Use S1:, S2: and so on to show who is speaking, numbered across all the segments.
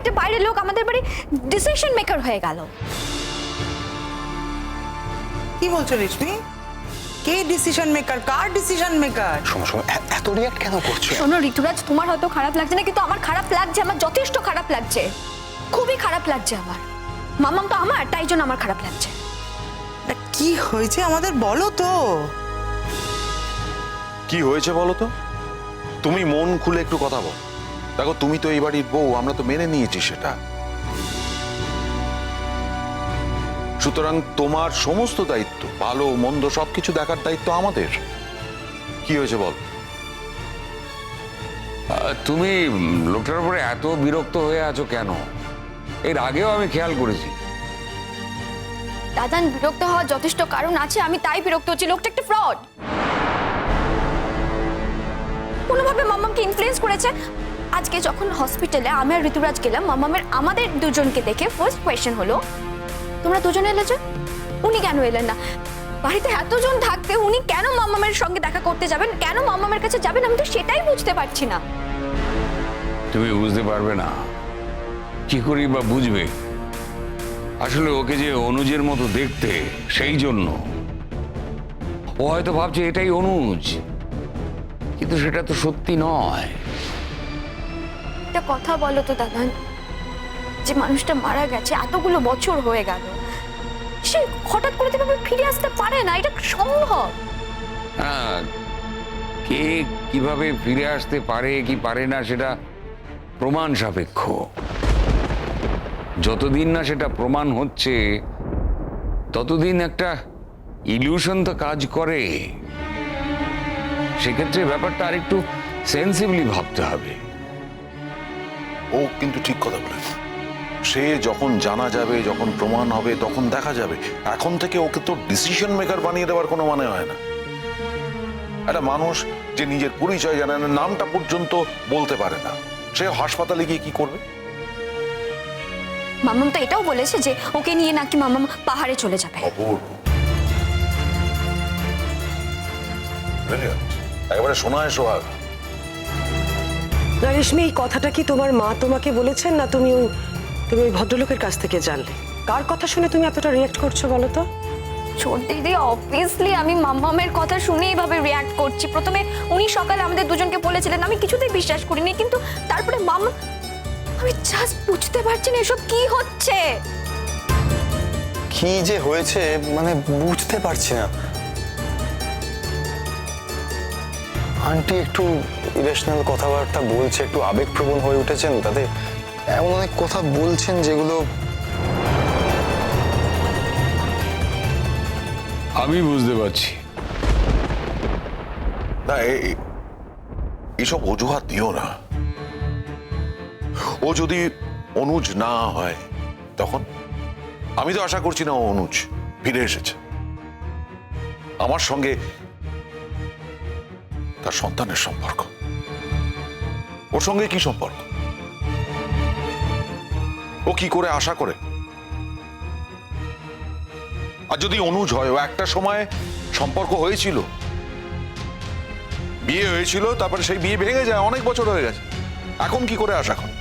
S1: একটা বাইরের লোক আমাদের বাড়ি ডিসিশন মেকার হয়ে গেল।
S2: কি বলছো রেশমি? কে ডিসিশন মেকার? কার ডিসিশন মেকার?
S3: শোনো শোনো, এত রিয়াক্ট কেন করছো?
S1: শোনো ঋতুরাজ, তোমার হয়তো খারাপ লাগছে না, কিন্তু আমার খারাপ লাগছে, আমার যথেষ্ট খারাপ লাগছে, খুবই খারাপ লাগছে আমার। মামাম তো আমার, তাই জন্য আমার খারাপ লাগছে।
S2: কি হয়েছে আমাদের বলো তো।
S4: কি হয়েছে বলো তো? তুমি মন খুলে একটু কথা বল। দেখো, তুমি তো এই বাড়ির বউ, আমরা তো মেনে নিয়েছি সেটা। সুতরাং তোমার সমস্ত দায়িত্ব, ভালো মন্দ সবকিছু দেখার দায়িত্ব আমাদের। কি হয়েছে বল?
S5: তুমি লোকটার উপরে এত বিরক্ত হয়ে আছো কেন? এর আগেও আমি খেয়াল করেছি।
S1: দাদান, বিরক্ত হওয়ার যথেষ্ট কারণ আছে, আমি তাই বিরক্ত হচ্ছি। লোকটা একটা ফ্রড, কোনোভাবে মামামকে ইনফ্লুয়েন্স করেছে। আজকে যখন হসপিটালে আমি আর ঋতুরাজ গেলাম, আমাদের দুজনকে দেখে ফার্স্ট কোয়েশ্চেন হলো, তোমরা দুজন এলে যে? উনি কেন এলেন না? বাড়িতে এতজন থাকতে উনি কেন মামামের সঙ্গে দেখা করতে যাবেন, কেন মামামের কাছে যাবেন? আমি তো সেটাই বুঝতে পারছি না।
S5: তুমি বুঝতে পারবে না, কি করি বা বুঝবে? আসলে ওকে যে অনুজের মতো দেখতে, সেই জন্য ও হয়তো ভাবছে এটাই অনুজ, কিন্তু সেটা তো সত্যি নয়।
S1: একটা কথা বলো তো দাদান, যে মানুষটা মারা গেছে, এতগুলো বছর হয়ে গেল, সে হঠাৎ করে তো ফিরে আসতে পারে না, এটা সম্ভব?
S5: হ্যাঁ, কে কিভাবে ফিরে আসতে পারে কি পারে না সেটা প্রমাণ সাপেক্ষ। যতদিন না সেটা প্রমাণ হচ্ছে ততদিন একটা ইলিউশন তো কাজ করে। সেক্ষেত্রে ব্যাপারটা আরেকটু সেন্সিবলি ভাবতে হবে।
S4: ও কিন্তু ঠিক কথা বলেছে। সে যখন জানা যাবে, যখন প্রমাণ হবে, তখন দেখা যাবে। এখন থেকে ওকে তো ডিসিশন মেকার বানিয়ে দেওয়ার কোনো মানে হয় না। একটা মানুষ যে নিজের পরিচয় জানে না, নামটা পর্যন্ত বলতে পারে না, সে হাসপাতালে গিয়ে কি করবে?
S1: মামাম তো এটাও বলেছে যে ওকে নিয়ে নাকি মামাম পাহাড়ে চলে যাবে।
S4: একেবারে শোনায় সোহাগ।
S6: রেশমি, এই কথাটা কি তোমার মা তোমাকে বলেছেন, না তুমি ওই ভদ্রলোকের কাছ থেকে জানলে? কার কথা শুনে তুমি এতটা রিয়াক্ট করছো বলো তো?
S1: ছোট দিদি, অবভিয়াসলি আমি মামামের কথা শুনে এইভাবে রিয়াক্ট করছি। প্রথমে উনি সকালে আমাদের দুজনকে বলেছিলেন, আমি কিছুতেই বিশ্বাস করিনি, কিন্তু তারপরে মামা, আমি জাস্ট বুঝতে পারছি না এসব কি হচ্ছে।
S3: কি যে হয়েছে মানে বুঝতে পারছি না। আন্টি একটু ইরেশনাল কথাবার্তা বলছে, একটু আবেগপ্রবণ হয়ে উঠেছেন, তাতে এমন অনেক কথা বলছেন যেগুলো
S5: আমি বুঝতে পারছি।
S4: না, এইসব অজুহাত দিও না। ও যদি অনুজ না হয় তখন? আমি তো আশা করছি না ও অনুজ ফিরে এসেছে। আমার সঙ্গে তার সন্তানের সম্পর্ক, ওর সঙ্গে কি সম্পর্ক? ও কি করে আশা করে? আর যদি অনুজ হয়, ও একটা সময় সম্পর্ক হয়েছিল, বিয়ে হয়েছিল, তারপরে সেই বিয়ে ভেঙে যায়, অনেক বছর হয়ে গেছে, এখন কি করে আশা করে?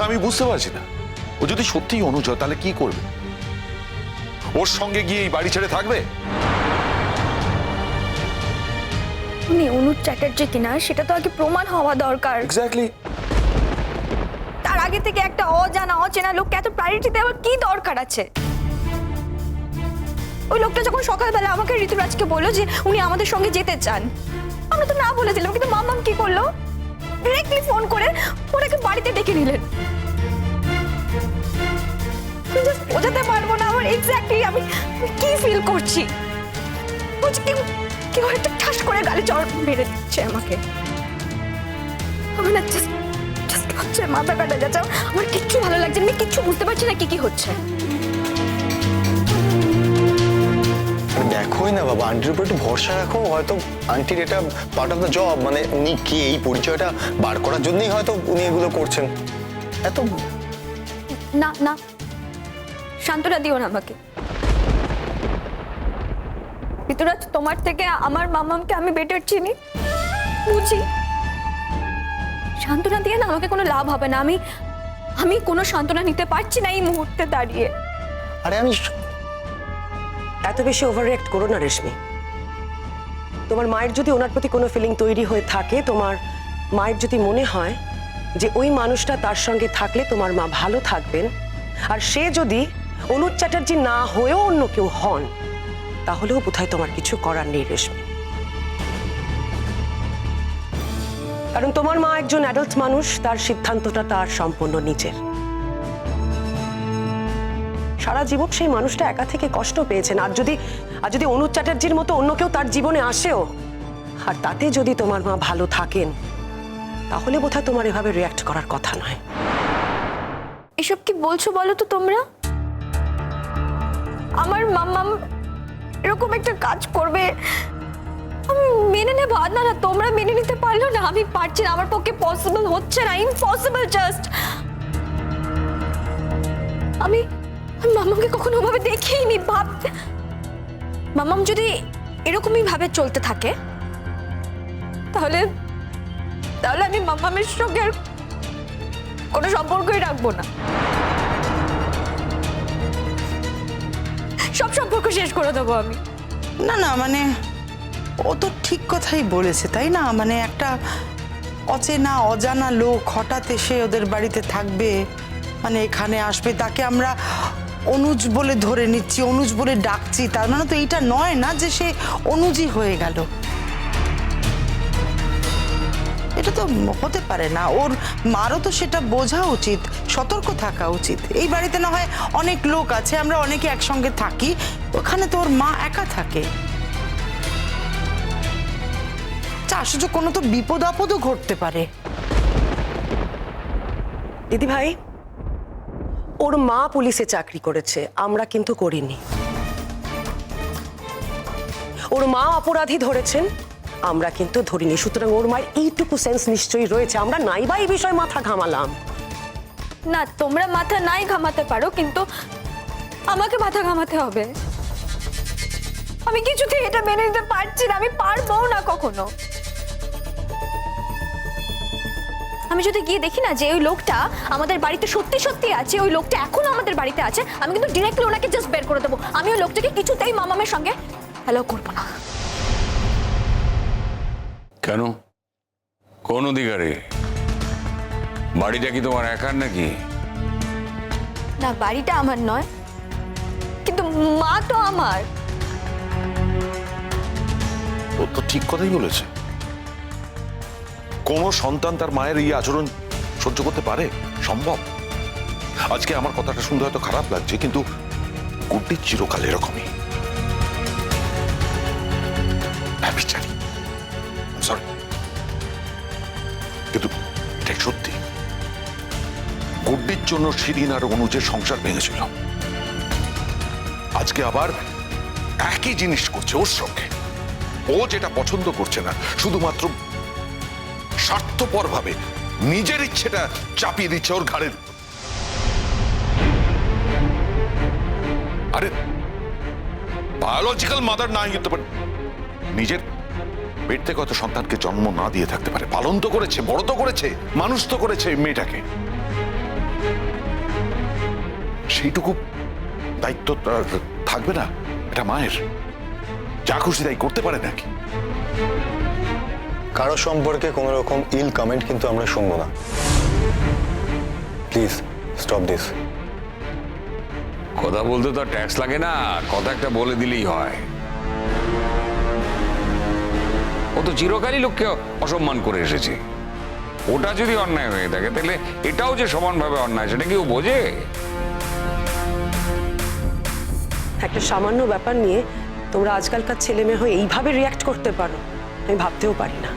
S4: আমি বুঝতে পারছি না। ও যদি সত্যি অনুজ হয় তাহলে কি করবে? ওর সঙ্গে গিয়ে এই বাড়ি ছেড়ে থাকবে?
S1: উনি অনুজ চ্যাটার্জি কিনা সেটা তো আগে প্রমাণ হওয়া দরকার।
S4: এক্স্যাক্টলি।
S1: তার আগে থেকে একটা অজানা অচেনা লোককে এত প্রায়োরিটি দেওয়ার কি দরকার আছে? ওই লোকটা যখন সকালবেলা আমাকে ঋতুরাজকে বললো যে উনি আমাদের সঙ্গে যেতে চান, আমরা তো না বলেছিলাম, কিন্তু মামাম কি করলো? ডিরেক্টলি ফোন করে ওনাকে বাড়িতে ডেকে নিলেন। বোঝাতে পারবো না আমার এক্স্যাক্টলি আমি কি ফিল করছি। কেউ একটা ঠাস করে গালে চড় মেরে দিচ্ছে আমাকে। আমি না জাস্ট হচ্ছে মাথা কাটা যাচ্ছে, আমার কিচ্ছু ভালো লাগছে, আমি কিচ্ছু বুঝতে পারছি না কি হচ্ছে।
S3: দেখোই না বাবা, আন্টির উপর একটু ভরসা রাখো। হয়তো আন্টির এটা পার্ট অফ দ্য জব, মানে উনি কি এই পরিচয়টা বার করার জন্যই হয়তো উনি এগুলো করছেন। এত
S1: না না, সান্ত্বনা দিও না আমাকে। ঋতুরাজ, তোমার থেকে আমার মামামকে আমি বেটার চিনি, বুঝি। সান্ত্বনা দিয়ে না আমাকে কোনো লাভ হবে না। আমি কোনো সান্ত্বনা নিতে পারছি না এই মুহূর্তে দাঁড়িয়ে।
S3: আরে আমি
S6: এত বেশি ওভার রিঅ্যাক্ট করো না রেশমি। তোমার মায়ের যদি ওনার প্রতি কোনো ফিলিং তৈরি হয়ে থাকে, তোমার মায়ের যদি মনে হয় যে ওই মানুষটা তার সঙ্গে থাকলে তোমার মা ভালো থাকবেন, আর সে যদি অনুজ চ্যাটার্জি না হয়েও অন্য কেউ হন, তাহলেও বোধহয় তোমার কিছু করার নেই রেশমি। কারণ তোমার মা একজন অ্যাডাল্ট মানুষ, তার সিদ্ধান্তটা তার সম্পূর্ণ নিজের। সারা জীবন সেই মানুষটা একা থেকে কষ্ট পেয়েছেন, আর যদি অনুজ চ্যাটার্জির মতো অন্য কেউ তার জীবনে আসেও, আর তাতে যদি তোমার মা ভালো থাকেন, তাহলে বোধহয় তোমার এভাবে রিঅ্যাক্ট করার কথা নয়।
S1: এসব কি বলছো বলো তো তোমরা? আমার মাম্মাম এরকম একটা কাজ করবে আমি মেনে নেব? না না, তোমরা মেনে নিতে পারলো না, আমি পারছি না, আমার পক্ষে পসিবল হচ্ছে না, ইম্পসিবল জাস্ট। আমি মাম্মামকে কখনো ওভাবে দেখিনি। মাম্মাম যদি এরকমই ভাবে চলতে থাকে, তাহলে আমি মাম্মামের সঙ্গে আর কোনো সম্পর্কই রাখবো না, সব সম্পর্ক শেষ করে দেবো আমি।
S2: না না, মানে ও তো ঠিক কথাই বলেছে, তাই না? মানে একটা অচেনা অজানা লোক হঠাৎ এসে ওদের বাড়িতে থাকবে, মানে এখানে আসবে, তাকে আমরা অনুজ বলে ধরে নিচ্ছি, অনুজ বলে ডাকছি, তার মানে তো এইটা নয় না যে সে অনুজই হয়ে গেল। এটা তো হতে পারে না। ওর মারও তো সেটা বোঝা উচিত, সতর্ক থাকা উচিত। এই বাড়িতে না হয় অনেক লোক আছে, আমরা অনেকে একসঙ্গে থাকি, ওখানে তো ওর মা একা থাকে। আশ্চর্য, কোনো তো বিপদ আপদও ঘটতে পারে।
S6: দিদি ভাই, ওর মা পুলিশে চাকরি করেছে, আমরা কিন্তু করিনি। ওর মা অপরাধী ধরেছেন, আমরা কিন্তু ধরিনি। সুতরাং ওর মায়ের এইটুকু সেন্স নিশ্চয়ই রয়েছে, আমরা নাই বা এই বিষয়ে মাথা ঘামালাম
S1: না, তোমরা মাথা নাই ঘামাতে পারো, কিন্তু আমাকে মাথা ঘামাতে হবে। আমি কিছুতেই এটা মেনে নিতে পারছি না, আমি পারবো না কখনো। আমি যদি গিয়ে দেখি না যে ওই লোকটা আমাদের বাড়িতে সত্যি সত্যি আছে, ওই লোকটা এখনো আমাদের বাড়িতে আছে, আমি কিন্তু ডিরেক্টলি ওনাকে জাস্ট বের করে দেবো। আমি ওই লোকটাকে কিছুতেই মামামের সঙ্গে অ্যালাউ করবো না।
S5: কেন? কোন অধিকারে? বাড়িটা কি তোমার একার নাকি?
S1: না, বাড়িটা আমার নয়, কিন্তু মা তো আমার।
S4: ও তো ঠিক কথাই বলেছে। কোন সন্তান তার মায়ের এই আচরণ সহ্য করতে পারে? সম্ভব? আজকে আমার কথাটা শুনতে হয়তো খারাপ লাগছে, কিন্তু গুড্ডি চিরকাল এরকমই। ব্যভিচারী, সরি, কিন্তু এটাই সত্যি। গুড্ডির জন্য শিরিন আর অনুজের সংসার ভেঙেছিল, আজকে আবার একই জিনিস করছে ওর সঙ্গে। ও যেটা পছন্দ করছে না, শুধুমাত্র স্বার্থপর ভাবে নিজের ইচ্ছেটা চাপিয়ে দিচ্ছে ওর ঘাড়ের। আরে বায়োলজিক্যাল মাদার না হতে পারে, নিজের পেট থেকে হয়তো সন্তানকে জন্ম না দিয়ে থাকতে পারে, পালন তো করেছে, বড় তো করেছে, মানুষ তো করেছে মেয়েটাকে। সেইটুকু দায়িত্ব থাকবে না এটা মায়ের? যা খুশি তাই করতে পারে নাকি?
S3: কারো সম্পর্কে কোনো রকম ইল কমেন্ট কিন্তু আমরা শুনবো না। Please stop this.
S5: কথা বলতে তো ট্যাক্স লাগে না, কথা একটা বলে দিলেই হয়। ও তো চিরকালই লোককে অসম্মান করে এসেছে। ওটা যদি অন্যায় হয়ে থাকে, তাহলে এটাও যে সমানভাবে অন্যায়, সেটা কি ও বোঝে?
S6: একটা সামান্য ব্যাপার নিয়ে তোমরা আজকালকার ছেলে মেয়ে হয়ে এইভাবে রিঅ্যাক্ট করতে পারো, আমি ভাবতেও পারি না।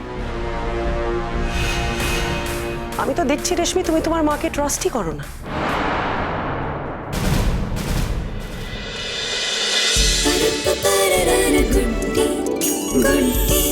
S6: আমি তো দেখছি রেশমি, তুমি তোমার মাকে ট্রাস্টই করো না।
S7: गुड्डी गुड्डी